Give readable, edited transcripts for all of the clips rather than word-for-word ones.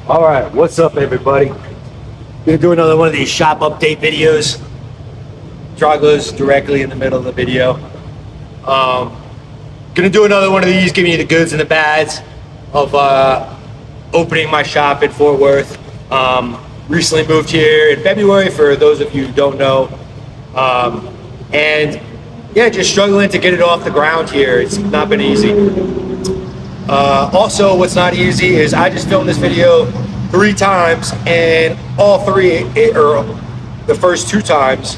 All right, what's up, everybody? Gonna do another one of these shop update videos. Draw goes directly in the middle of the video. Gonna do another one of these, giving you the goods and the bads of opening my shop in Fort Worth. Recently moved here in February, for those of you who don't know. And yeah, just struggling to get it off the ground here. It's not been easy. Also, what's not easy is I just filmed this video 3 times, and all 3, or the first 2 times,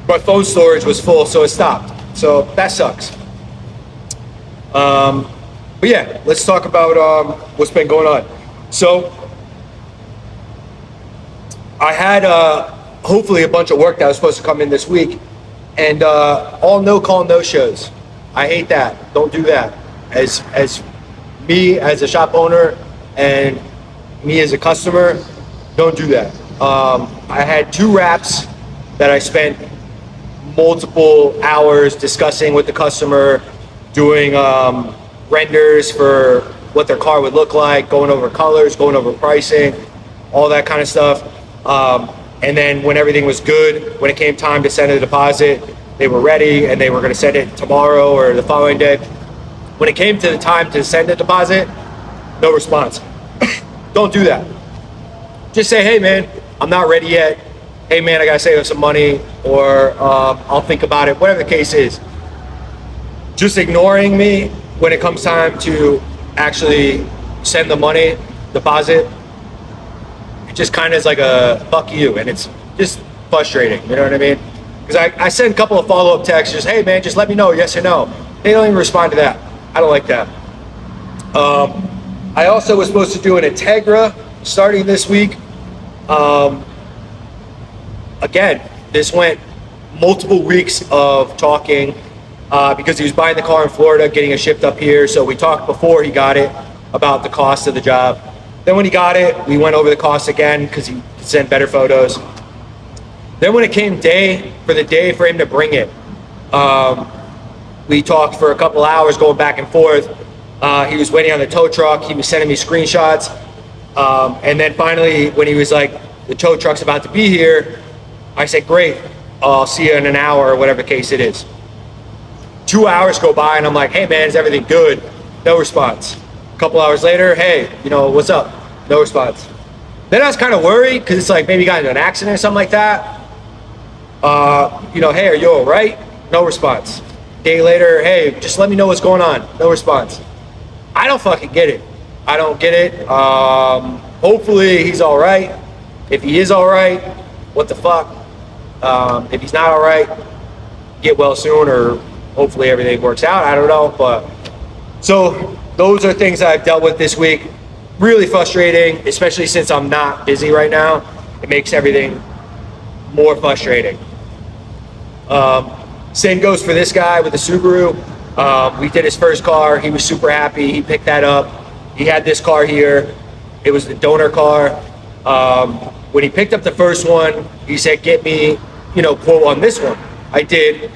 my phone storage was full, so it stopped. So that sucks. But yeah, let's talk about what's been going on. So I had hopefully a bunch of work that was supposed to come in this week, and all no call, no shows. I hate that. Don't do that. As me as a shop owner and me as a customer, don't do that. I had 2 wraps that I spent multiple hours discussing with the customer, doing renders for what their car would look like, going over colors, going over pricing, all that kind of stuff. And then when everything was good, when it came time to send a deposit, they were ready and they were going to send it tomorrow or the following day. When it came to the time to send a deposit, no response. Don't do that. Just say, hey man, I'm not ready yet. Hey man, I gotta save up some money, or I'll think about it, whatever the case is. Just ignoring me when it comes time to actually send the money, deposit, it just kind of is like a fuck you, and it's just frustrating, you know what I mean? Because I send a couple of follow-up texts, just, hey man, just let me know, yes or no. They don't even respond to that. I don't like that. I also was supposed to do an Integra starting this week. Again, this went multiple weeks of talking because he was buying the car in Florida, getting it shipped up here. So we talked before he got it about the cost of the job. Then when he got it, we went over the cost again because he could send better photos. Then when it came for the day for him to bring it, we talked for a couple hours going back and forth. He was waiting on the tow truck. He was sending me screenshots. And then finally, when he was like, the tow truck's about to be here, I said, great, I'll see you in an hour, or whatever the case it is. 2 hours go by and I'm like, hey man, is everything good? No response. A couple hours later, hey, what's up? No response. Then I was kind of worried because it's like maybe he got into an accident or something like that. Hey, are you all right? No response. Day later, hey, just let me know what's going on. No response. I don't fucking get it. I don't get it. Hopefully he's all right. If he is all right, what the fuck? If he's not all right, get well soon, or hopefully everything works out. I don't know. But so those are things that I've dealt with this week. Really frustrating, especially since I'm not busy right now. It makes everything more frustrating. Same goes for this guy with the Subaru. We did his first car. He was super happy. He picked that up. He had this car here. It was the donor car. When he picked up the first one, he said, get me, quote on this one. I did.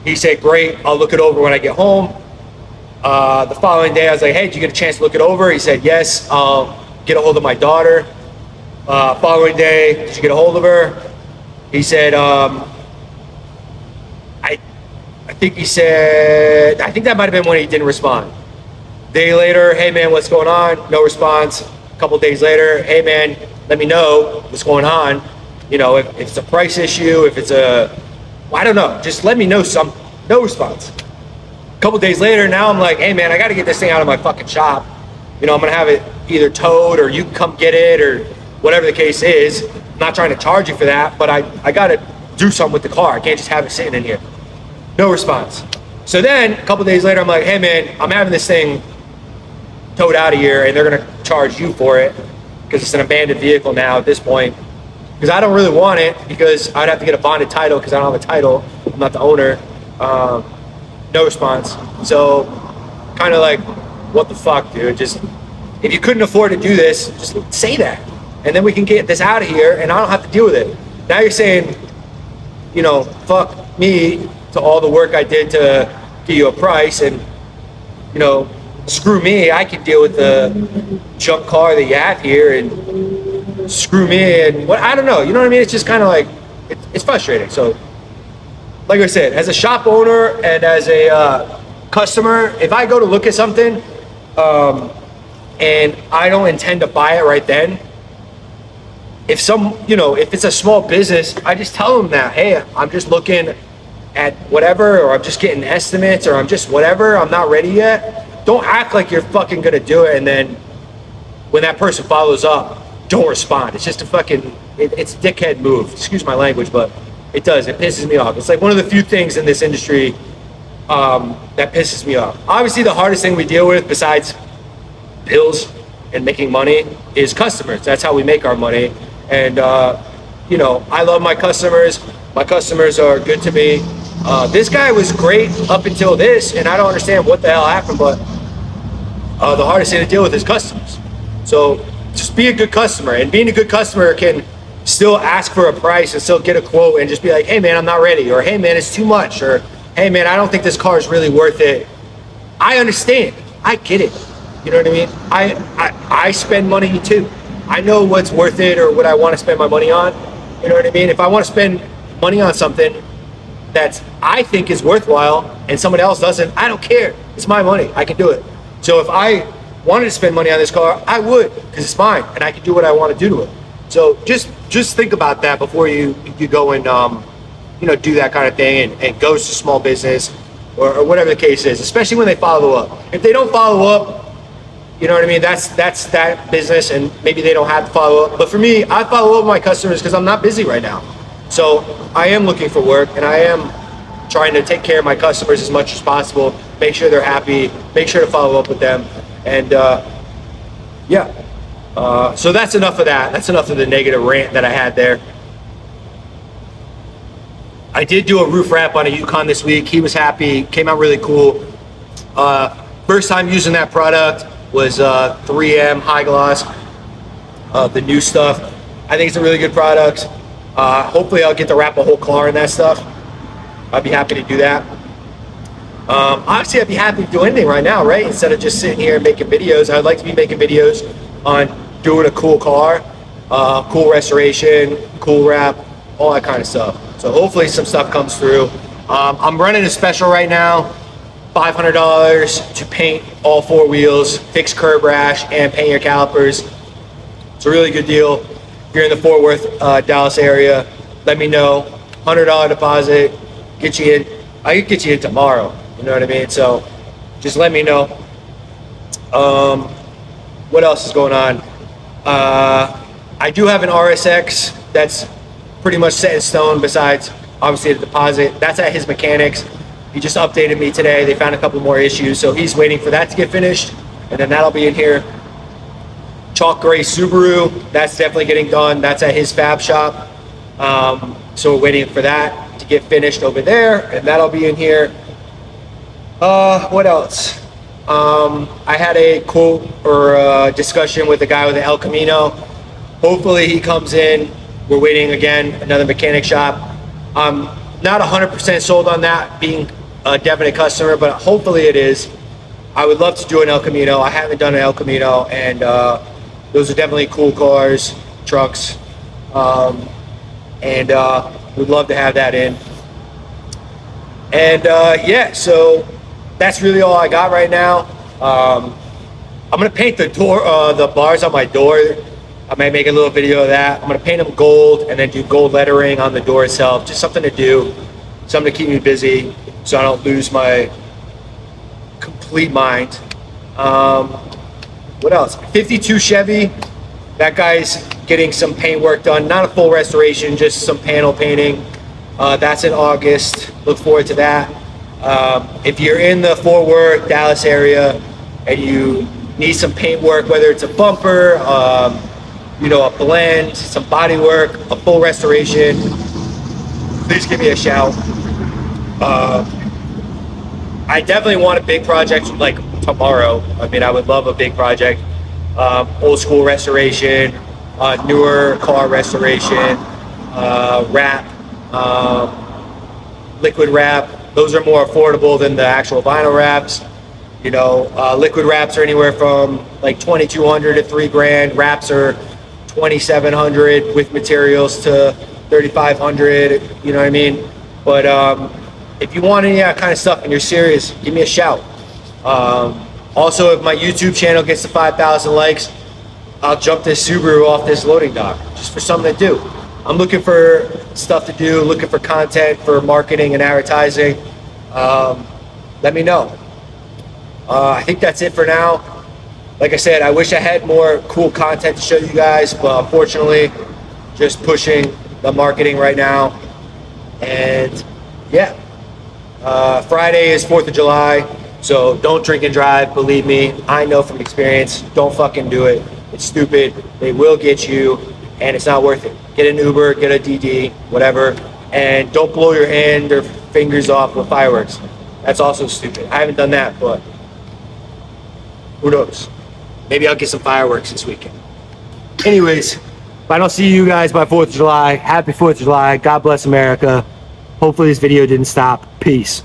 He said, great, I'll look it over when I get home. The following day, I was like, hey, did you get a chance to look it over? He said, yes, I'll get a hold of my daughter. Following day, did you get a hold of her? He said, I think that might have been when he didn't respond. Day later, hey man, what's going on? No response. A couple days later, hey man, let me know what's going on. If it's a price issue, if it's I don't know, just let me know no response. A couple days later, now I'm like, hey man, I gotta get this thing out of my fucking shop. I'm gonna have it either towed, or you can come get it, or whatever the case is. I'm not trying to charge you for that, but I gotta do something with the car. I can't just have it sitting in here. No response. So then a couple days later, I'm like, hey man, I'm having this thing towed out of here, and they're gonna charge you for it because it's an abandoned vehicle now at this point. Because I don't really want it, because I'd have to get a bonded title because I don't have a title. I'm not the owner. No response. So kind of like, what the fuck, dude? Just, if you couldn't afford to do this, just say that, and then we can get this out of here and I don't have to deal with it. Now you're saying, fuck me to all the work I did to give you a price, and screw me, I can deal with the junk car that you have here, and screw me, and what, I don't know, you know what I mean? It's just kind of like, it's frustrating. So, like I said, as a shop owner and as a customer, if I go to look at something, and I don't intend to buy it right then, if if it's a small business, I just tell them that, hey, I'm just looking at whatever, or I'm just getting estimates, or I'm just whatever, I'm not ready yet. Don't act like you're fucking gonna do it, and then when that person follows up, don't respond. It's just a fucking, it's a dickhead move. Excuse my language, but it does. It pisses me off. It's like one of the few things in this industry that pisses me off. Obviously, the hardest thing we deal with, besides bills and making money, is customers. That's how we make our money. And I love my customers. My customers are good to me. This guy was great up until this, and I don't understand what the hell happened, but the hardest thing to deal with is customers. So just be a good customer, and being a good customer can still ask for a price and still get a quote and just be like, hey man, I'm not ready, or hey man, it's too much, or hey man, I don't think this car is really worth it. I understand. I get it. You know what I mean? I spend money too. I know what's worth it or what I want to spend my money on. You know what I mean? If I want to spend money on something that I think is worthwhile and someone else doesn't, I don't care. It's my money. I can do it. So if I wanted to spend money on this car, I would, because it's mine and I can do what I want to do to it. So just think about that before you go and do that kind of thing and goes to small business or whatever the case is, especially when they follow up. If they don't follow up, you know what I mean? That's that business, and maybe they don't have to follow up. But for me, I follow up with my customers because I'm not busy right now. So I am looking for work, and I am trying to take care of my customers as much as possible, make sure they're happy, make sure to follow up with them. And so that's enough of that. That's enough of the negative rant that I had there. I did do a roof wrap on a Yukon this week. He was happy, came out really cool. First time using that product was 3M High Gloss, the new stuff. I think it's a really good product. Hopefully I'll get to wrap a whole car in that stuff. I'd be happy to do that. Honestly, I'd be happy to do anything right now, right? Instead of just sitting here and making videos, I'd like to be making videos on doing a cool car, cool restoration, cool wrap, all that kind of stuff. So hopefully some stuff comes through. I'm running a special right now, $500 to paint all four wheels, fix curb rash, and paint your calipers. It's a really good deal. If you're in the Fort Worth, Dallas area, let me know. $100 deposit, get you in. I could get you in tomorrow. You know what I mean? So just let me know. What else is going on? I do have an RSX that's pretty much set in stone, besides obviously the deposit. That's at his mechanics. He just updated me today. They found a couple more issues, so he's waiting for that to get finished, and then that'll be in here. Chalk gray Subaru, that's definitely getting done. That's at his fab shop. So we're waiting for that to get finished over there, and that'll be in here. What else? I had a quote or a discussion with a guy with the El Camino. Hopefully he comes in. We're waiting again, another mechanic shop. I'm not 100% sold on that being a definite customer, but hopefully it is. I would love to do an El Camino. I haven't done an El Camino, and those are definitely cool cars, trucks, and we'd love to have that in. And yeah, so that's really all I got right now. I'm gonna paint the door, the bars on my door. I might make a little video of that. I'm gonna paint them gold and then do gold lettering on the door itself. Just something to do, something to keep me busy, so I don't lose my complete mind. What else? 52 Chevy. That guy's getting some paint work done. Not a full restoration, just some panel painting. That's in August. Look forward to that. If you're in the Fort Worth, Dallas area, and you need some paint work, whether it's a bumper, a blend, some body work, a full restoration, please give me a shout. I definitely want a big project like tomorrow. I mean, I would love a big project. Old school restoration, newer car restoration, wrap, liquid wrap. Those are more affordable than the actual vinyl wraps. You know, liquid wraps are anywhere from like 2,200 to 3 grand. Wraps are 2,700 with materials to 3,500. You know what I mean? But if you want any of that kind of stuff and you're serious, give me a shout. Also, if my YouTube channel gets to 5,000 likes, I'll jump this Subaru off this loading dock just for something to do. I'm looking for stuff to do, looking for content for marketing and advertising. Let me know. I think that's it for now. Like I said, I wish I had more cool content to show you guys, but unfortunately, just pushing the marketing right now. And yeah, Friday is 4th of July, so don't drink and drive. Believe me, I know from experience. Don't fucking do it. It's stupid. They will get you, and it's not worth it. Get an Uber, get a DD, whatever, and don't blow your hand or fingers off with fireworks. That's also stupid. I haven't done that, but who knows? Maybe I'll get some fireworks this weekend. Anyways, if I don't see you guys by 4th of July, happy 4th of July. God bless America. Hopefully this video didn't stop. Peace.